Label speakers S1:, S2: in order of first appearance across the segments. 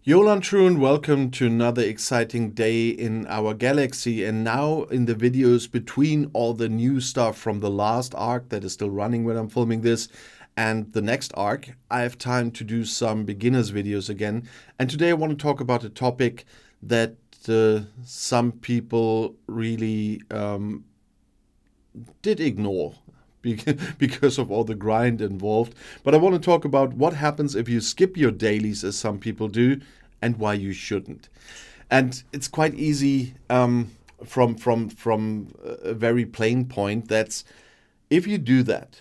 S1: Yolan True and welcome to another exciting day in our galaxy. And now in the videos between all the new stuff from the last arc that is still running when I'm filming this and the next arc, I have time to do some beginners videos again. And today I want to talk about a topic that some people really did ignore because of all the grind involved. But I want to talk about what happens if you skip your dailies, as some people do, and why you shouldn't. And it's quite easy from a very plain point. That's if you do that,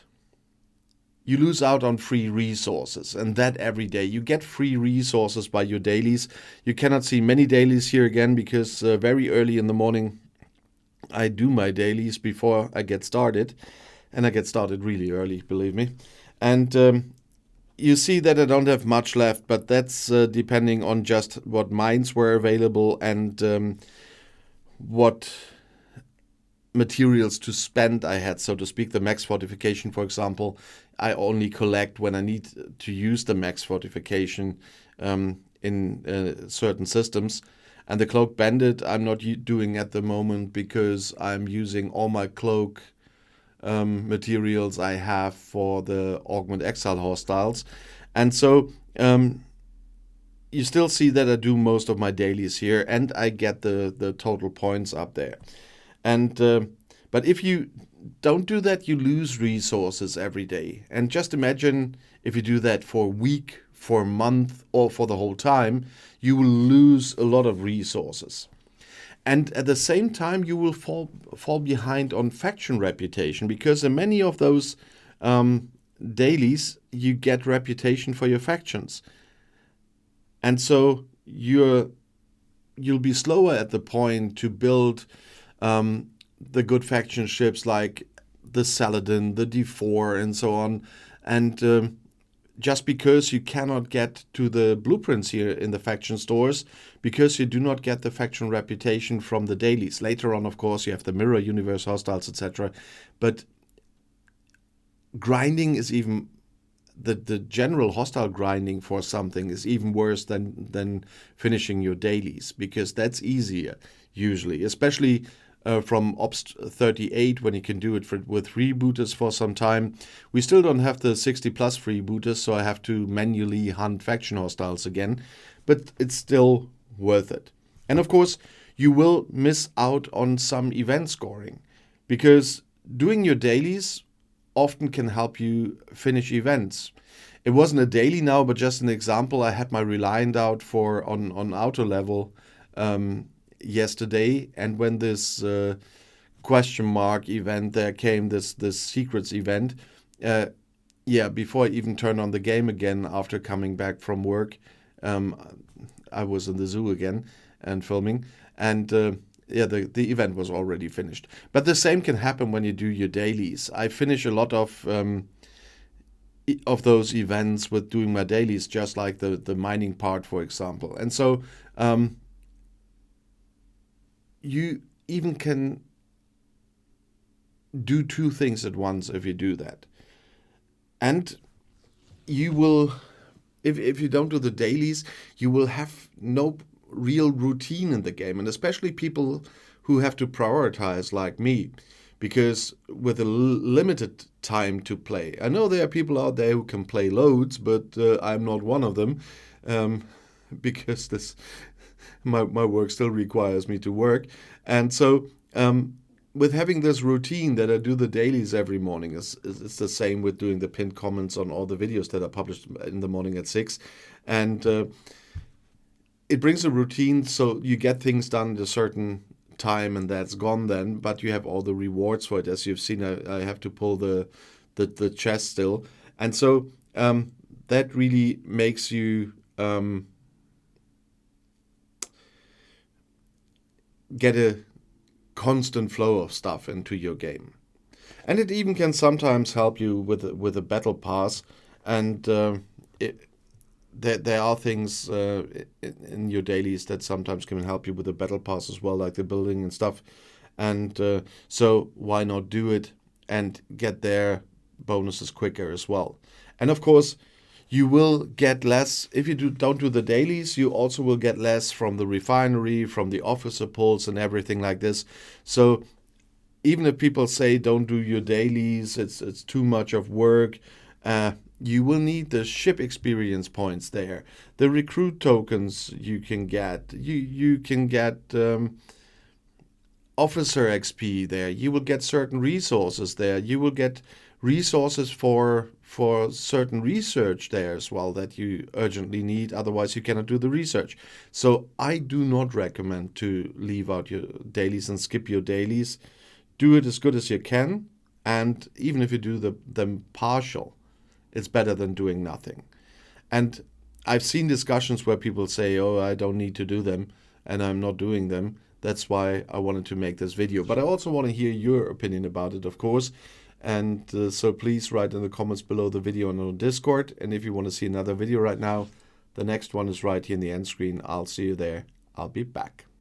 S1: you lose out on free resources, and that every day. You get free resources by your dailies. You cannot see many dailies here again because very early in the morning I do my dailies before I get started. And I get started really early, believe me. And you see that I don't have much left, but that's depending on just what mines were available and what materials to spend I had, so to speak. The max fortification, for example, I only collect when I need to use the max fortification in certain systems. And the Cloak Bandit I'm not doing at the moment because I'm using all my cloak materials I have for the Augment Exile hostiles. And so you still see that I do most of my dailies here and I get the total points up there. And but if you don't do that, you lose resources every day. And just imagine if you do that for a week, for a month, or for the whole time, you will lose a lot of resources. And at the same time, you will fall behind on faction reputation, because in many of those dailies, you get reputation for your factions. And so you'll be slower at the point to build the good faction ships like the Saladin, the D4, and so on. And just because you cannot get to the blueprints here in the faction stores, because you do not get the faction reputation from the dailies. Later on, of course, you have the mirror universe hostiles, etc. But grinding is even the general hostile grinding for something is even worse than finishing your dailies, because that's easier usually, especially from Ops 38, when you can do it with freebooters for some time. We still don't have the 60 plus freebooters, so I have to manually hunt faction hostiles again, but it's still worth it. And of course, you will miss out on some event scoring, because doing your dailies often can help you finish events. It wasn't a daily now, but just an example. I had my Reliant out on auto level yesterday, and when this question mark event there came, this secrets event, before I even turned on the game again after coming back from work, I was in the zoo again and filming, and the event was already finished. But the same can happen when you do your dailies. I finish a lot of those events with doing my dailies, just like the mining part, for example. And so you even can do two things at once if you do that. And you will, if you don't do the dailies, you will have no real routine in the game. And especially people who have to prioritize, like me, because with a limited time to play. I know there are people out there who can play loads, but I'm not one of them, because my work still requires me to work. And so with having this routine that I do the dailies every morning, it's the same with doing the pinned comments on all the videos that are published in the morning at 6. And it brings a routine, so you get things done at a certain time, and that's gone then, but you have all the rewards for it. As you've seen, I have to pull the chest still. And so that really makes you get a constant flow of stuff into your game. And it even can sometimes help you with a battle pass. And there are things in your dailies that sometimes can help you with the battle pass as well, like the building and stuff. And so why not do it and get their bonuses quicker as well? And of course, You will get less if you don't do the dailies. You also will get less from the refinery, from the officer pulls and everything like this. So even if people say don't do your dailies, it's too much of work, you will need the ship experience points there, the recruit tokens you can get. You can get officer XP there. You will get certain resources there. You will get resources for certain research there as well that you urgently need. Otherwise, you cannot do the research. So I do not recommend to leave out your dailies and skip your dailies. Do it as good as you can, and even if you do them partial, it's better than doing nothing. And I've seen discussions where people say, oh, I don't need to do them, and I'm not doing them. That's why I wanted to make this video. But I also want to hear your opinion about it, of course. And so please write in the comments below the video on Discord. And if you want to see another video right now, the next one is right here in the end screen. I'll see you there. I'll be back.